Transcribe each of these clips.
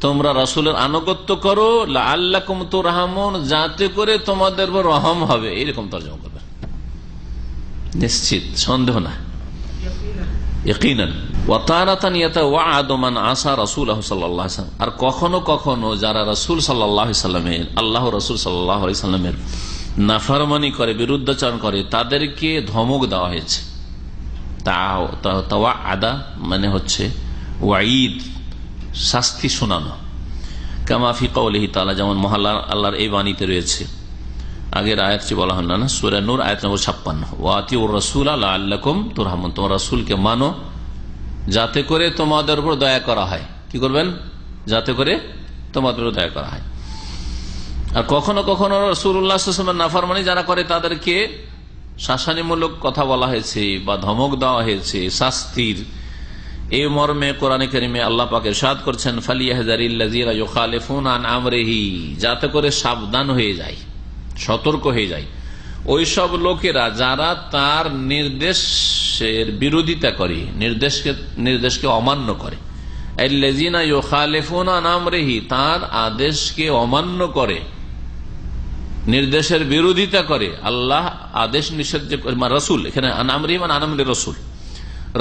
তোমরা রাসূলের আনুগত্য করো লাআল্লাকুম তুরহামুন, যাতে করে তোমাদের উপর রহম হবে, এরকম তর্জমা করবে। নিশ্চিত, সন্দেহ না, ইয়াকিনান। ওয়া তারাতান ইয়াতাওয়াআদু মান আসা রাসূলুহু সাল্লাল্লাহু আলাইহি ওয়াসাল্লাম, আর কখনো কখনো যারা রাসূল সাল্লাল্লাহু আলাইহি সাল্লামের, আল্লাহ রাসূল সাল্লাল্লাহু আলাইহি সাল্লামের নাফরমানি করে, বিরুদ্ধাচরণ করে, তাদেরকে ধমক দেওয়া হয়েছে। তাওয়াআদা মানে হচ্ছে ওয়াঈদ, শাস্তি শোনানো। কামা ফি কওলিহি তাআলা, যেমন মহান আল্লাহর এই বাণীতে রয়েছে, আগের আয়াতটি বলা হল না, সূরা নূর আয়াত নম্বর 56, ওয়া আতিউর রাসূলা লাআল্লাকুম তুরহামুন, তোমরা রাসূলকে মানো যাতে করে তোমাদের উপর দয়া করা হয়। কি করবেন? যাতে করে তোমাদের উপর দয়া করা হয়। আর কখনো কখনো রাসূলুল্লাহ সাল্লাল্লাহু আলাইহি ওয়াসাল্লামের নাফরমানি যারা করে তাদেরকে শাসানিমূলক কথা বলা হয়েছে বা ধমক দেওয়া হয়েছে শাস্তির। এই মর্মে কোরআনে কারিমে আল্লাহ পাক ইরশাদ করছেন, ফালিয়াহযারিল্লাযীনা ইউখালিফুনা আন আমরিহি, যাতে করে সাবধান হয়ে যায়, সতর্ক হয়ে যায় ওই সব লোকেরা যারা তার নির্দেশের বিরোধিতা করে, নির্দেশকে অমান্য করে। আল্লাযীনা ইউখালিফুনা আন আমরিহি, তার আদেশকে অমান্য করে, নির্দেশের বিরোধিতা করে। আল্লাহ আদেশ নিষেধ যে রাসূল, এখানে আন আমরিহি মানে আন আমরি রাসূল,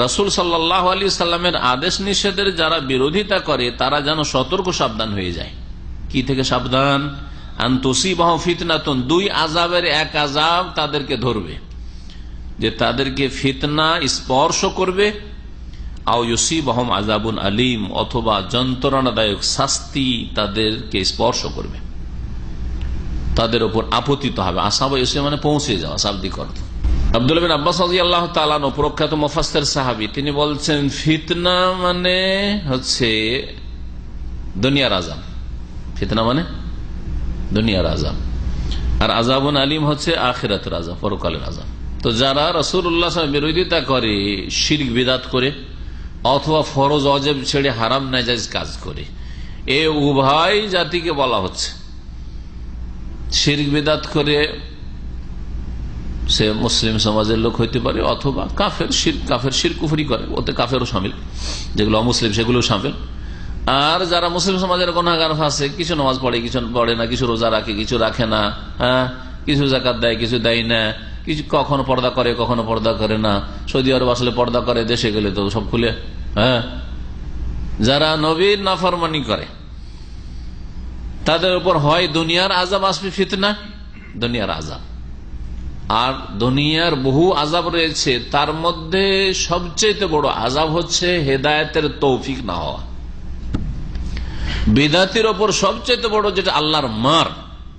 রাসূল সাল্লাল্লাহু আলাইহি সাল্লামের আদেশ নিষেধের যারা বিরোধিতা করে তারা যেন সতর্ক সাবধান হয়ে যায়। কি থেকে সাবধান? আন তুসিবাহুম ফিতনাতুন, দুই আযাবের এক আযাব তাদেরকে ধরবে, যে তাদেরকে ফিতনা স্পর্শ করবে। আও ইউসিবাহুম আযাবুন আলীম, অথবা যন্ত্রণাদায়ক শাস্তি তাদেরকে স্পর্শ করবে, তাদের উপর আপতিত হবে। আসাবা ইউসি মানে পৌঁছে যাওয়া, শাব্দিক অর্থ। আব্দুল্লাহ বিন আব্বাস রাদিয়াল্লাহু তাআলা আনহু, প্রখ্যাত মুফাসসির সাহাবী, তিনি বলছেন ফিতনা মানে হচ্ছে দুনিয়ার আযাব। ফিতনা মানে দুনিয়ার আযাব, আর আযাবুন আলীম হচ্ছে আখিরাতের আযাব, পরকালের আযাব। তো যারা রাসূলুল্লাহ সাল্লাল্লাহু আলাইহি ওয়াসাল্লাম বিরোধিতা করে, শিরক বিদআত করে, অথবা ফরজ ওয়াজিব ছেড়ে হারাম নাজায়েজ কাজ করে, এই উভয় জাতিকে বলা হচ্ছে। শিরক বিদআত করে সে মুসলিম সমাজের লোক হইতে পারে, অথবা কাফের শিরক কুফরি করে, ওতে কাফেরও শামিল, যেগুলো অমুসলিম সেগুলো শামিল। আর যারা মুসলিম সমাজের গুনাহগার ফাসিক, কিছু নামাজ পড়ে, কিছু পড়ে না, কিছু রোজা রাখে, কিছু রাখে না, কিছু যাকাত দেয়, কিছু দেয় না, কিছু কখনো পর্দা করে, কখনো পর্দা করে না, সৌদি আরব আসলে পর্দা করে, দেশে গেলে তো সব খুলে। যারা নবীর নাফরমানি করে তাদের উপর হয় দুনিয়ার আযাব আসবে, ফিতনা দুনিয়ার আযাব। আর দুনিয়ার বহু আযাব রয়েছে, তার মধ্যে সবচেয়ে বড় আযাব হচ্ছে হেদায়েতের তৌফিক না হওয়া। বিদাতির ওপর সবচেয়ে বড় যেটা আল্লাহর মার,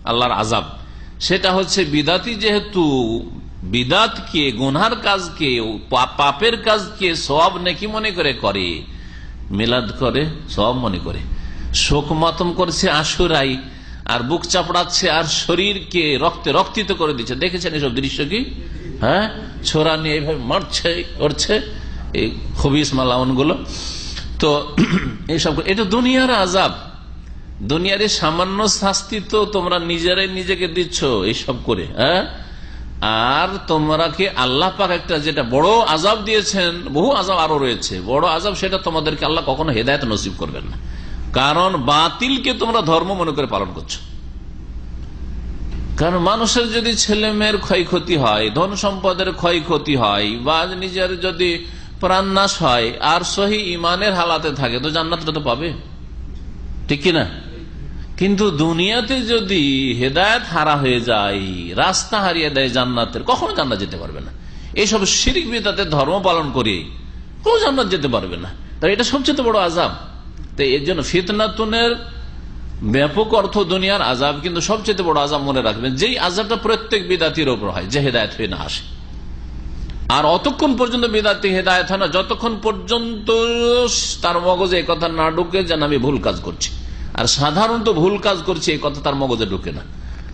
আল্লাহর আযাব, সেটা হচ্ছে বিদাতি যেহেতু বিদাতকে, গুনহার কাজকে, পাপের কাজকে সওয়াব নেকি মনে করে, মিলাদ করে সওয়াব মনে করে, শোক মাতম করছে আশুরাই, আর বুক চাপড়াচ্ছে, আর শরীরকে রক্তে রক্তিত করে দিচ্ছে। দেখেছেন এসব দৃশ্য কি? ছোরা নিয়ে এইভাবে মারছে, করছে এই খবিস মালাউন গুলো। তো এইসব, এটা দুনিয়ার আযাব, দুনিয়ার সামান্য শাস্তি তো তোমরা নিজেরাই নিজেকে দিচ্ছ এইসব করে। আর তোমরা কি আল্লাহ পাক একটা যেটা বড় আযাব দিয়েছেন, বহু আযাব আরো রয়েছে, বড় আযাব, সেটা তোমাদেরকে আল্লাহ কখনো হেদায়েত নসিব করবেন না, কারণ বাতিলকে তোমরা ধর্ম মনে করে পালন করছো। কারণ মানুষের যদি ছেলে মেয়ের ক্ষয়ক্ষতি হয়, ধন সম্পদের ক্ষয়ক্ষতি হয়, বা নিজের যদি প্রাণনাশ হয়, আর সহি ইমানের হালাতে থাকে, তো জান্নাতটা তো পাবে, ঠিক কিনা? কিন্তু দুনিয়াতে যদি হেদায়েত হারা হয়ে যায়, রাস্তা হারিয়ে দেয় জান্নাতের, কখনো জান্নাত যেতে পারবে না। এইসব শিরক বিদআতের ধর্ম পালন করে কোনো জান্নাত যেতে পারবে না। তাই এটা সবচেয়ে বড় আযাব। তো এর জন্য ফিতনাতুনের ব্যাপক অর্থ দুনিয়ার আযাব, কিন্তু সবচেয়ে বড় আযাব মনে রাখবেন, যেই আযাবটা প্রত্যেক বিদাতির উপর হয়, যে হেদায়েত হয়ে না আসে। আর অতক্ষণ পর্যন্ত বিদাতি হেদায়েত হয় না যতক্ষণ পর্যন্ত তার মগজে এই কথা না ঢুকে যেন আমি ভুল কাজ করছি। আর সাধারণত ভুল কাজ করছি এই কথা তার মগজে ঢুকে না,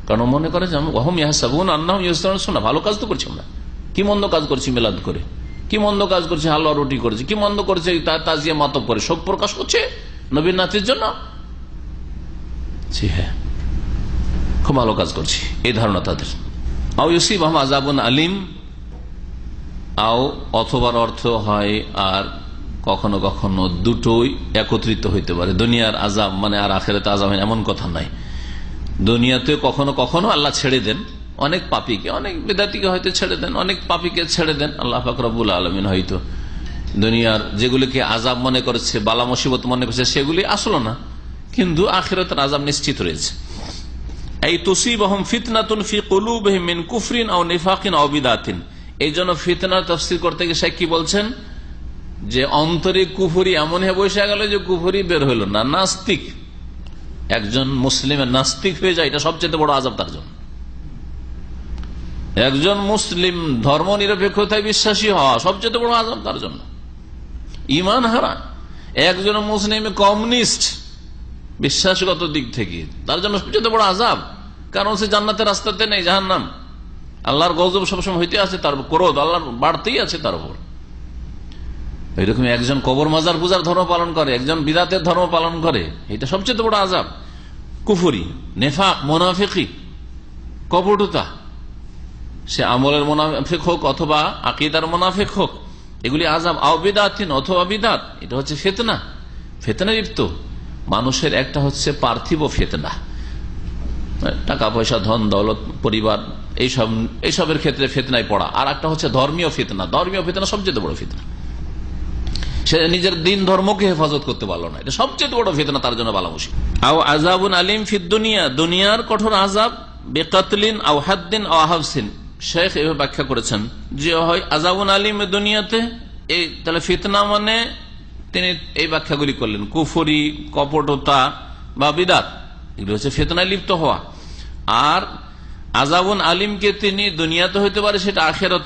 কারণ মনে করে যে ওয়াহুম ইয়াহসাবুনা আন্নাহুম ইহসানুন, শোনা ভালো কাজ তো করছি আমরা, কি মন্দ কাজ করছি মিলাদ করে, কি মন্দ কাজ করছি হালুয়া রুটি করেছি, কি মন্দ করছে তাজিয়া মাতব করে, শোক প্রকাশ করছে নবীর নাতির জন্য। জি হ্যাঁ, খুব ভালো কাজ করছি, এই ধারণা তাদের। আও ইউসিবাহুম আযাবুন আলীম, আও অথবার অর্থ হয় আর কখনো কখনো দুটোই একত্রিত হইতে পারে। দুনিয়ার আযাব মানে আর আখিরাতে আযাব এমন কথা নাই। দুনিয়াতে কখনো কখনো আল্লাহ ছেড়ে দেন অনেক পাপীকে, অনেক বিদাতীকে হয়তো ছেড়ে দেন, অনেক পাপীকে ছেড়ে দেন আল্লাহ পাক রব্বুল আলামিন। হয়তো দুনিয়ার যেগুলিকে আযাব মনে করেছে, বালা মুসিবত মনে করছে, সেগুলি আসলো না, কিন্তু আখিরাতের আযাব নিশ্চিত রয়েছে। এই তুসিবহুম ফিতনাতুন ফি কুলুবিহিম মিন কুফরিন আও নিফাকিন আও বিদাতিন। এই জন্য ফিতনার তাফসীর করতে গিয়ে শেখ কি বলছেন, যে অন্তরে কুফরি এমন হয়ে বসে গেল যে কুফরি বের হইল না। নাস্তিক, একজন মুসলিমের নাস্তিক হয়ে যায়, এটা সবচেয়ে বড় আযাব তার জন্য। একজন মুসলিম ধর্ম নিরপেক্ষতায় বিশ্বাসী হওয়া সবচেয়ে বড় আযাব তার জন্য। ঈমান হারা একজন মুসলিম কমিউনিস্ট বিশ্বাসগত দিক থেকে, তার জন্য সবচেয়ে বড় আযাব। কারণ সে জান্নাতের রাস্তাতে নেই, জাহান্নাম। আল্লাহর গজব সবসময় হইতে আছে, তার ক্রোধ আল্লাহর বাড়তেই আছে তার উপর। এইরকম একজন কবর মাজার পূজার ধর্ম পালন করে, একজন বিদাতের ধর্ম পালন করে, এটা সবচেয়ে বড় আযাব। কুফরি, নেফাক, মুনাফিকি, কপটতা, সে আমলের মুনাফিক হোক অথবা আকীদার মুনাফিক হোক, এগুলি আযাব। আও বিদাতিন, অথবা বিদাত, এটা হচ্ছে ফিতনা, ফিতনা লিপ্ত। মানুষের একটা হচ্ছে পার্থিব ফিতনা, টাকা পয়সা, ধন দৌলত, পরিবার, এইসবের ক্ষেত্রে ফিতনায় পড়া। আর একটা হচ্ছে ধর্মীয় ফিতনা। ধর্মীয় ফিতনা সবচেয়ে বড় ফিতনা। সে নিজের দিন ধর্মকে হেফাজত করতে পারলো না, এটা সবচেয়ে বড় ফিতনা তার জন্য বালা মুশকিল। আও আযাবুন আলিম ফিদ দুনিয়া, দুনিয়ার কঠোর আযাব, বিকাতলিন আও হাদ্দিন আও হাবসিন। শেখ এভাবে ব্যাখ্যা করেছেন যে হয় আযাবুন আলিম দুনিয়াতে, এই তাহলে ফিতনা মানে তিনি এই ব্যাখ্যাগুলি করলেন, কুফরি, কপটতা বা বিদাত, এগুলো হচ্ছে ফিতনায় লিপ্ত হওয়া। আর আযাবুন আলিমকে তিনি দুনিয়াতে হইতে পারে, সেটা আখিরাত